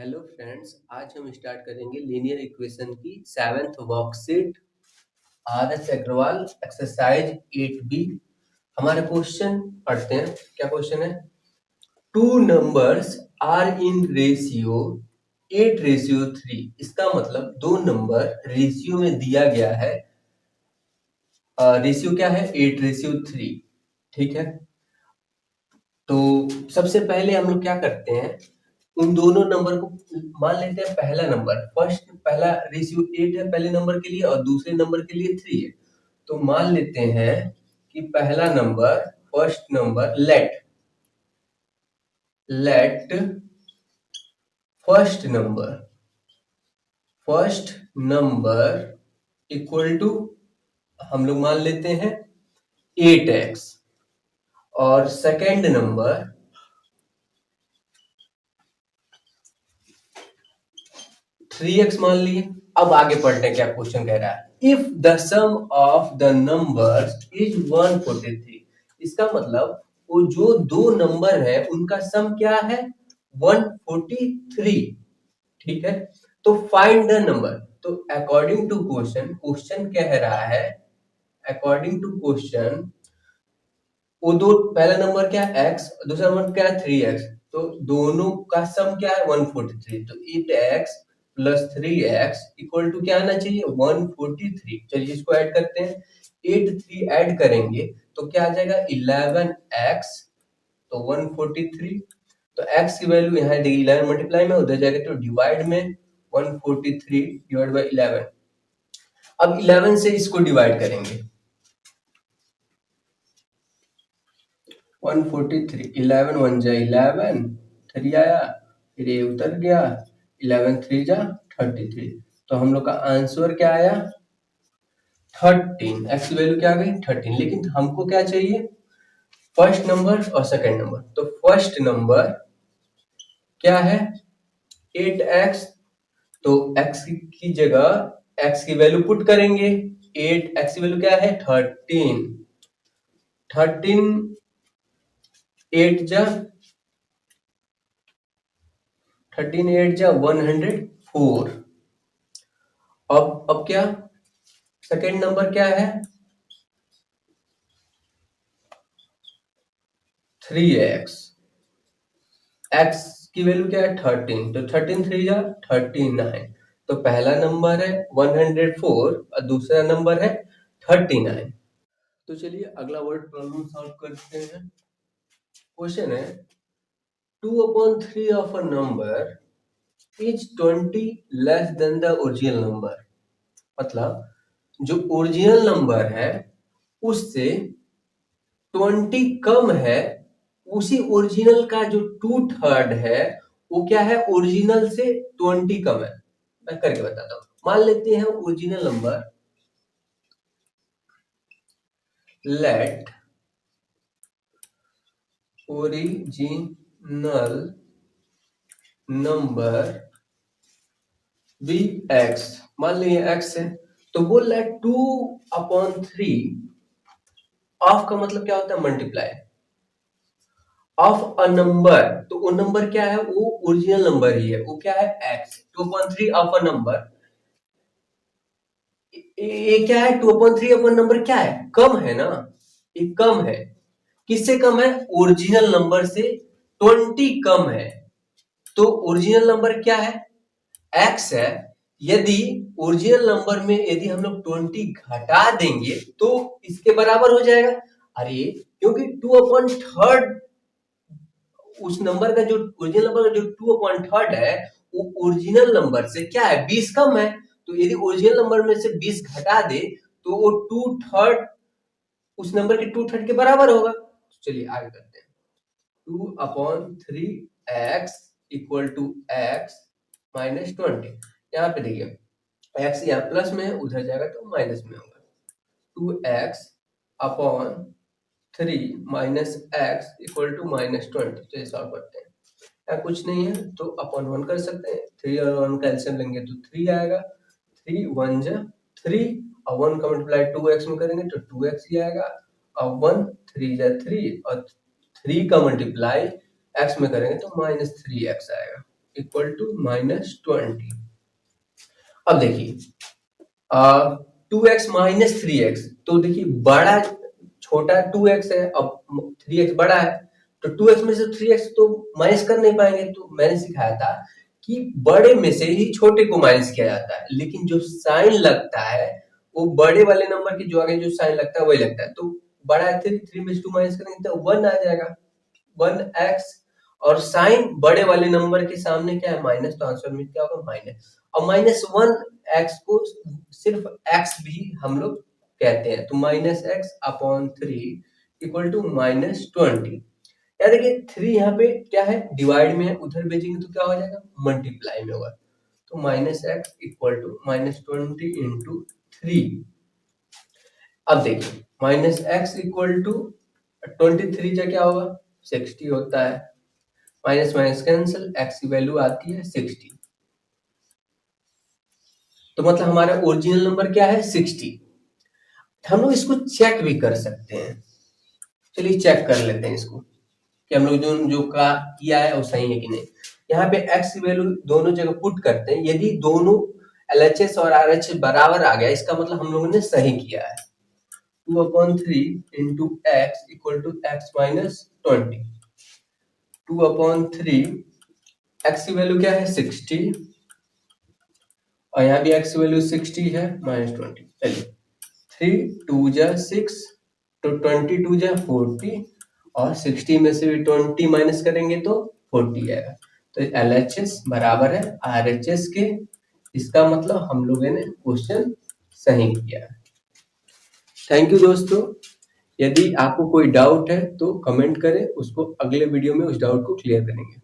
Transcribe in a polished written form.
Hello friends, आज हम start करेंगे लीनियर इक्वेशन की seventh worksheet Adarsh Agarwal exercise 8B। हमारे क्वेश्चन पढ़ते हैं। क्या क्वेश्चन है? Two numbers are in ratio 8:3। इसका मतलब दो नंबर रेशियो में दिया गया है। रेशियो क्या है? 8:3। ठीक है, तो सबसे पहले हम लोग क्या करते हैं, उन दोनों नंबर को मान लेते हैं। पहला नंबर पहला रेशियो 8 है पहले नंबर के लिए और दूसरे नंबर के लिए 3 है। तो मान लेते हैं कि पहला number first number let first number equal to हम लोग मान लेते हैं 8x और सेकेंड नंबर 3x मान लिए। अब आगे पढ़ते हैं क्या क्वेश्चन कह रहा है। If the sum of the numbers is 143। इसका मतलब वो जो दो नंबर है उनका सम क्या है? 143। ठीक है, तो फाइंड द नंबर। तो अकॉर्डिंग टू क्वेश्चन कह रहा है, अकॉर्डिंग टू क्वेश्चन वो दो, पहला नंबर क्या है x, दूसरा नंबर क्या है 3x, तो दोनों का सम क्या है 143। तो 8x plus 3x equal to क्या आना चाहिए? 143। चलिए इसको ऐड करते हैं। 8 3 ऐड करेंगे तो क्या आ जाएगा? 11x, तो 143। तो x की वैल्यू यहाँ देखिए 11 मल्टीप्लाई में, उधर जाएगा तो डिवाइड में 143 डिवाइड बाई 11। अब 11 से इसको डिवाइड करेंगे। 143, 11 1 जा 11, 3 आया, फिर ये उतर गया, 11 3 जा 33। तो हम लोग का आंसर क्या आया? 13। एक्स की वैल्यू क्या आ गई? 13। लेकिन हमको क्या चाहिए? फर्स्ट नंबर और सेकंड नंबर। तो फर्स्ट नंबर क्या है? 8x। तो x की जगह x की वैल्यू पुट करेंगे। 8x की वैल्यू क्या है? 13। 8 जा 104। अब क्या? सेकेंड नंबर क्या है? 3x। x की वैल्यू क्या है? 13। तो 13 3 जा 39। तो पहला नंबर है 104 और दूसरा नंबर है 39। तो चलिए अगला वर्ड प्रॉब्लम सॉल्व करते हैं। क्वेश्चन है 2/3 of a number is 20 less than the original number. मतलब जो ओरिजिनल नंबर है उससे 20 कम है, उसी ओरिजिनल का जो 2/3 है वो क्या है? ओरिजिनल से 20 कम है। मैं करके बताता हूँ। मान लेते हैं original number, let original number be x। मान लीजिए x है, तो बोल रहा है 2/3 ऑफ का मतलब क्या होता है? Multiply of a number. तो वो नंबर क्या है? वो ओरिजिनल नंबर ही है। वो क्या है? x। 2/3 ऑफ अ नंबर, ये क्या है? 2/3 अपन नंबर क्या है? कम है ना, ये कम है। किससे कम है? ओरिजिनल नंबर से 20 कम है। तो ओरिजिनल नंबर क्या है? x है। यदि ओरिजिनल नंबर में यदि हम लोग 20 घटा देंगे तो इसके बराबर हो जाएगा। अरे क्योंकि 2/3 उस नंबर का जो ओरिजिनल नंबर का जो 2/3 है वो ओरिजिनल नंबर से क्या है? 20 कम है। तो यदि ओरिजिनल नंबर में से 20 घटा दे तो वो 2/3 उस नंबर के 2/3 के बराबर होगा। तो चलिए आगे करते हैं। 2/3x equal to x minus 20। यहाँ पे देखिए x यहाँ प्लस में है, उधर जाएगा तो माइनस में होगा। 2x/3 minus x equal to -20। तो ये सॉल्व करते हैं। यहाँ कुछ नहीं है तो अपन 1 कर सकते हैं। 3 और 1 का एलसीएम लेंगे तो 3 आएगा। 3 1 जा 3 और 1 का मल्टीप्लाई 2x में करेंगे तो 2x ही आएगा। और 1 3 जा 3 और 3 का मल्टीप्लाई x में करेंगे तो -3x आएगा। Equal to -20। अब देखिए 2x माइनस 3x, तो देखिए बड़ा छोटा 2x है, अब 3x बड़ा है, तो 2x में से 3x तो माइनस कर नहीं पाएंगे। तो मैंने सिखाया था कि बड़े में से ही छोटे को माइनस किया जाता है, लेकिन जो साइन लगता है वो बड़े वाले नंबर के जो आगे जो साइन लगता है वही लगता है। तो बड़ा है 3 में से 2 माइनस करेंगे तो 1 आ जाएगा, 1x। और साइन बड़े वाले नंबर के सामने क्या है, माइनस, तो आंसर में क्या होगा, माइनस। और -1x को सिर्फ x भी हम लोग कहते हैं, तो -x/3 इक्वल टू -20। याद रखिए 3 यहाँ पे क्या है, डिवाइड में है, उधर भेजेंगे तो क्या हो जाएगा, मल्टीप्लाई में होगा। तो -x इक्वल टू -20 इंटू 3। अब देखिए -x इक्वल टू 23 जा क्या होगा, 60 होता है। माइनस माइनस कैंसिल, x की वैल्यू आती है 60। तो मतलब हमारा ओरिजिनल नंबर क्या है, 60। हम लोग इसको चेक भी कर सकते हैं। चलिए चेक कर लेते हैं इसको कि हम लोग जो जो का किया है वो सही है कि नहीं। यहाँ पे x की वैल्यू दोनों जगह पुट करते हैं, यदि दोनों LHS और RHS बराबर आ गया, इसका मतलब हम लोगों ने सही किया है। 2/3 into x equal to x minus 20। 2/3, x की वैल्यू क्या है, 60, और यहाँ भी x की वैल्यू 60 है, -20। चलिए 3 2 जा 6, तो 22 जा 40, और 60 में से भी 20 माइनस करेंगे तो 40 आएगा। तो LHS बराबर है RHS के, इसका मतलब हम लोगों ने क्वेश्चन सही किया है। थैंक यू दोस्तों। यदि आपको कोई डाउट है तो कमेंट करें, उसको अगले वीडियो में उस डाउट को क्लियर करेंगे।